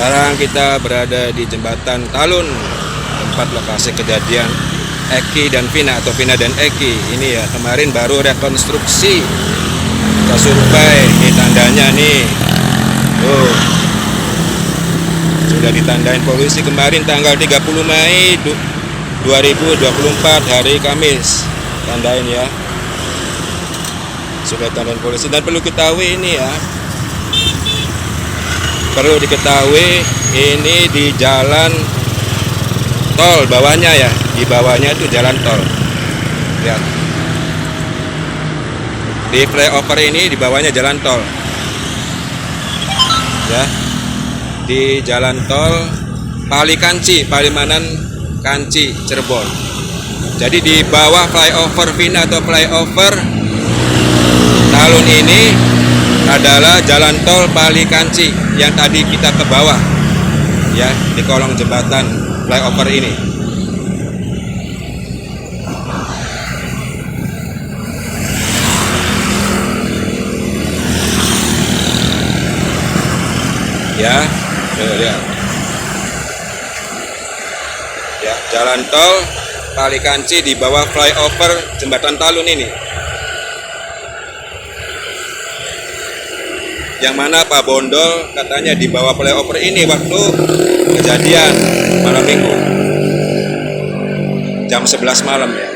Sekarang kita berada di jembatan Talun, tempat lokasi kejadian Eki dan Vina, atau Vina dan Eki. Ini ya, kemarin baru rekonstruksi, kita survei di tandanya nih. Tuh, sudah ditandain polisi kemarin tanggal 30 Mei 2024 hari Kamis. Tandain ya, sudah tandain polisi. Dan perlu ketahui ini ya, perlu diketahui ini di jalan tol bawahnya ya, di bawahnya itu jalan tol. Lihat, di flyover ini di bawahnya jalan tol ya, di jalan tol Palikanci, Palimanan Kanci, Cirebon. Jadi di bawah flyover Vina atau flyover Talun ini adalah jalan tol Palikanci yang tadi kita ke bawah ya, di kolong jembatan flyover ini. Ya, lihat. Ya, jalan tol Palikanci di bawah flyover jembatan Talun ini. Yang mana Pak Bondol katanya di bawah flyover ini waktu kejadian malam minggu jam 11 malam ya.